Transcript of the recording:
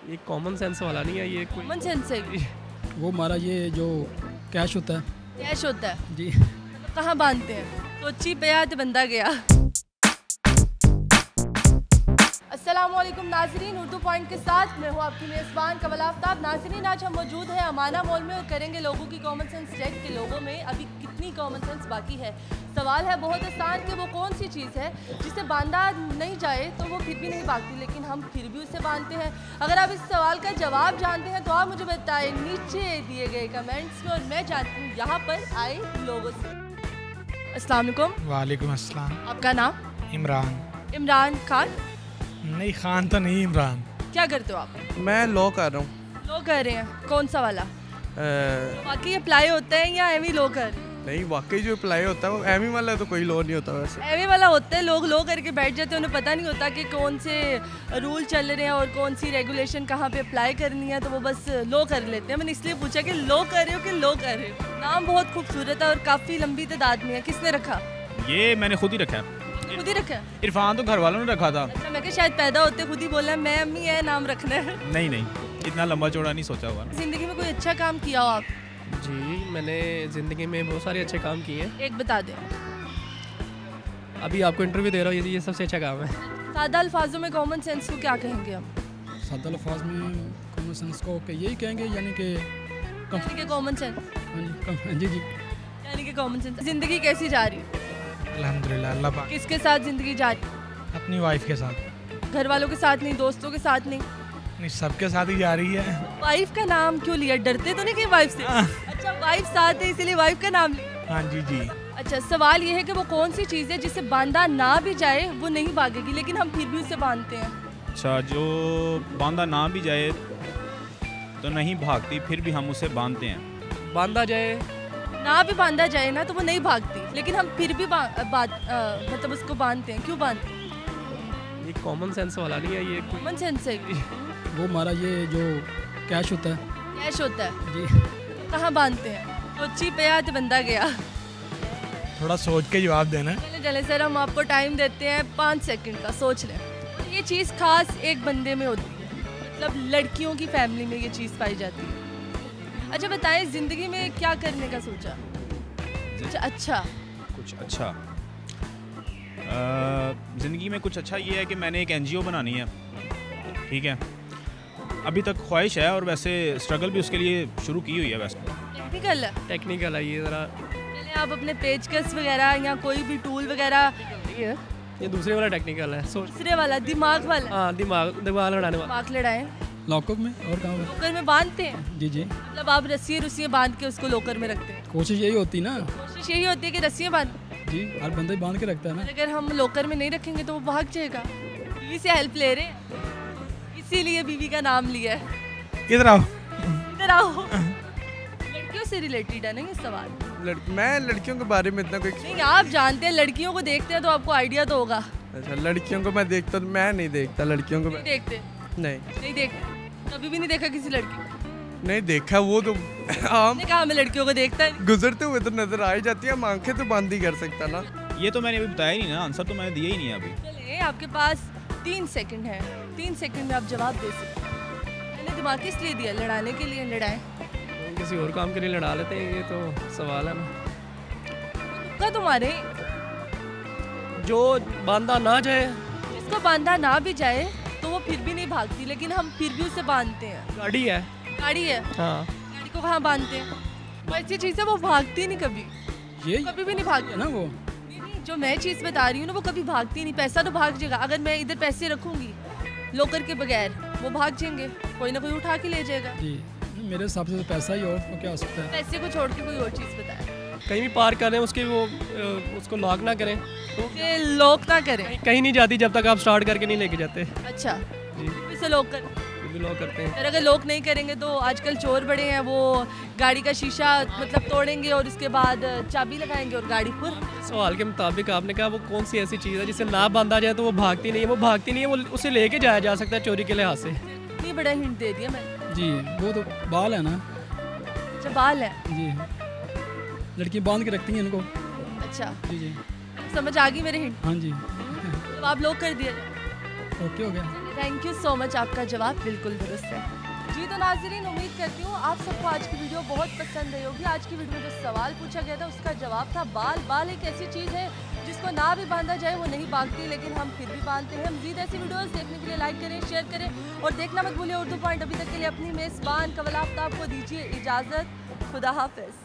ये common sense वाला नहीं है, ये कोई कॉमन सेंस है ये? वो हमारा ये जो कैश होता है कैश होता है, जी। कहाँ बांधते हैं? सोची पे याद बंदा गया। अस्सलामुअलैकुम नाजरीन, उर्दू पॉइंट के साथ मैं हूँ आपकी मेज़बान कमल आफ्ताब। नाजरीन, आज हम मौजूद हैं अमाना मॉल में और करेंगे लोगों की कॉमन सेंस चेक के लोगों में अभी कितनी कॉमन सेंस बाकी है। सवाल है बहुत आसान कि वो कौन सी चीज़ है जिसे बांधा नहीं जाए तो वो फिर भी नहीं भागती, लेकिन हम फिर भी उसे बांधते हैं। अगर आप इस सवाल का जवाब जानते हैं तो आप मुझे बताएं नीचे दिए गए कमेंट्स में, और मैं जानती हूँ यहाँ पर आए लोगों से। अस्सलाम वालेकुम। वालेकुम अस्सलाम। आपका नाम? इमरान। इमरान खान? नहीं, खान तो नहीं, इमरान। क्या करते हो आप? मैं लॉ कर रहा हूँ। लो कर रहे हैं? कौन सा वाला? वाकई अप्लाई होता है या एवी लो कर? नहीं, वाकई जो अप्लाई होता है वो एमी वाला तो कोई लॉ नहीं होता वैसे। एवी वाला होता है, लोग लो करके बैठ जाते हैं, उन्हें पता नहीं होता कि कौन से रूल चल रहे हैं और कौन सी रेगुलेशन कहाँ पे अप्लाई करनी है, तो वो बस लो कर लेते हैं। मैंने इसलिए पूछा कि लो कर रहे हो कि लो कर रहे हो। नाम बहुत खूबसूरत है और काफ़ी लंबी तादाद में है। किसने रखा? ये मैंने खुद ही रखा है। खुद ही रखा है? इरफान तो घर वालों ने रखा था। अच्छा, मैं क्या शायद पैदा होते खुद ही बोला मैं अम्मी है नाम रखना है। नहीं नहीं, इतना लंबा चौड़ा नहीं सोचा हुआ। ज़िंदगी में कोई अच्छा काम किया हो आप? जी, मैंने ज़िंदगी में बहुत सारे अच्छे काम किए हैं। एक बता दें। अभी आपको इंटरव्यू दे रहा हूँ, ये सबसे अच्छा काम है। सादा अल्फाजों में कॉमन सेंस को क्या कहेंगे हम? सादा अल्फाज में कॉमन सेंस को यही कहेंगे, यानी कि कॉमन सेंस। हाँ जी जी। यानी कि कॉमन सेंस। ज़िंदगी कैसी जा रही है? अल्हम्दुलिल्लाह, अल्लाह पाक। किसके साथ ज़िंदगी जा रही है? अपनी वाइफ के साथ। घर वालों के साथ नहीं, दोस्तों के साथ नहीं? नहीं, सबके साथ ही जा रही है। वाइफ का नाम क्यों लिया? डरते तो नहीं कहीं वाइफ से? अच्छा, वाइफ साथ है इसीलिए वाइफ का नाम लिया। हाँ जी जी। अच्छा, सवाल ये है कि वो कौन सी चीज़ है जिसे बांधा ना भी जाए वो नहीं भागेगी, लेकिन हम फिर भी उसे बांधते हैं? अच्छा, जो बांधा ना भी जाए तो नहीं भागती, फिर भी हम उसे बांधते हैं। बांधा जाए, ना भी बांधा जाए ना तो वो नहीं भागती, लेकिन हम फिर भी मतलब उसको बांधते हैं। क्यों बांधते हैं? ये कॉमन सेंस वाला नहीं है, ये कोई कॉमन सेंस है। वो हमारा ये जो कैश होता है कैश होता है, जी। कहाँ बांधते हैं? सोची पे याद बंदा गया। थोड़ा सोच के जवाब देना। चले चले सर, हम आपको टाइम देते हैं 5 सेकंड का, सोच लें। ये चीज़ खास एक बंदे में होती है, मतलब लड़कियों की फैमिली में ये चीज़ पाई जाती है। अच्छा बताएं, ज़िंदगी में क्या करने का सोचा? अच्छा कुछ अच्छा ज़िंदगी में कुछ अच्छा ये है कि मैंने एक NGO बनानी है, ठीक है। अभी तक ख्वाहिश है और वैसे स्ट्रगल भी उसके लिए शुरू की हुई है। वैसे टेक्निकल है। टेक्निकल है ये ज़रा। चले आप अपने पेचकस वगैरह या कोई भी टूल वगैरह। ये दूसरे वाला टेक्निकल है, सोच। दूसरे वाला दिमाग वाला? हाँ, दिमाग लड़ाने वाला। दिमाग लड़ाएं। लॉकअप में और कहाँ पे? लोकर में बांधते हैं? जी जी। मतलब आप रस्सियाँ बांध के उसको लोकर में रखते हैं? कोशिश यही होती ना कोशिश यही होती है कि रस्सियाँ बांध। जी, हर बंदा ही बांध के रखता है ना। अगर हम लोकर में नहीं रखेंगे तो वो भाग जाएगा। बीवी से हेल्प ले रहे हैं, इसीलिए बीवी का नाम लिया है। इधर आओ। इधर आओ। लड़कियों से रिलेटेड है ना ये सवाल? मैं लड़कियों के बारे में इतना कोई नहीं, आप जानते हैं, लड़कियों को देखते हैं तो आपको आइडिया तो होगा। अच्छा, लड़कियों को मैं देखता, मैं नहीं देखता लड़कियों को। नहीं देखते? नहीं देखते, कभी भी नहीं देखा किसी लड़की को? नहीं देखा, वो तो आम कहा हमें लड़कियों को देखता है। गुजरते हुए तो नजर आ ही जाती है, हम आंखें तो बंद ही कर सकता ना। ये तो मैंने अभी बताया ही नहीं ना, आंसर तो मैंने दिया ही नहीं है अभी। चलिए, आपके पास 3 सेकंड है, 3 सेकंड में आप जवाब दे सकते हैं। मैंने दिमाग किस लिए दिया? लड़ाने के लिए। लड़ाएं। किसी और काम के लिए लड़ा लेते हैं, ये तो सवाल है ना। का तुम्हारे जो बांधा ना जाए, जिसको बांधा ना भी जाए तो वो फिर भी नहीं भागती, लेकिन हम फिर भी उसे बांधते हैं। गाड़ी है। गाड़ी है? हाँ। गाड़ी को कहाँ बांधते हैं? वो ऐसी चीज़ है वो भागती नहीं कभी, ये कभी भी नहीं भागती ना वो। नहीं, जो मैं चीज़ बता रही हूँ ना वो कभी भागती नहीं। पैसा तो भाग जाएगा, अगर मैं इधर पैसे रखूँगी लोकर के बगैर वो भाग जाएंगे, कोई ना कोई उठा के ले जाएगा। जी, मेरे हिसाब से तो पैसा ही और तो क्या हो सकता है। पैसे को छोड़ के कोई और चीज़ बताए। कहीं भी पार्क कर रहे हैं उसके वो उसको लॉक ना करें तो कि लॉक ना करें। कहीं नहीं जाती जब तक आप स्टार्ट करके नहीं लेके जाते। अच्छा, जी, इसे लॉक कर। फिर भी लॉक करते हैं। फिर अगर लॉक नहीं करेंगे तो आजकल चोर बड़े हैं, वो गाड़ी का शीशा मतलब तोड़ेंगे और उसके बाद चाबी लगाएंगे और गाड़ी पर। सवाल के मुताबिक आपने कहा वो कौन सी ऐसी चीज़ है जिसे ना बांधा जाए तो वो भागती नहीं है। वो भागती नहीं है, वो उसे लेके जाया जा सकता है चोरी के लिहाज से। इतनी बड़ा हिंट दे दिया मैंने। जी, वो तो बाल है ना। अच्छा, बाल है। जी, लड़की बांध के रखती हैं इनको। अच्छा, जी जी। समझ आ गई मेरे हिंट। हाँ जी। तो आप लॉक कर दिया। ओके हो गया। थैंक यू सो मच, आपका जवाब बिल्कुल दुरुस्त है। जी तो नाज़रीन, उम्मीद करती हूँ आप सबको आज की वीडियो बहुत पसंद आई होगी। आज की वीडियो में जो सवाल पूछा गया था उसका जवाब था बाल। बाल एक ऐसी चीज़ है जिसको ना भी बांधा जाए वो नहीं भागती, लेकिन हम फिर भी बांधते हैं। मज़ीद ऐसी वीडियोस देखने के लिए लाइक करें, शेयर करें और देखना मत भूलिए उर्दू पॉइंट। अभी तक के लिए अपनी मेज़बान कवल आफ्ताब को दीजिए इजाज़त। खुदा हाफिज़।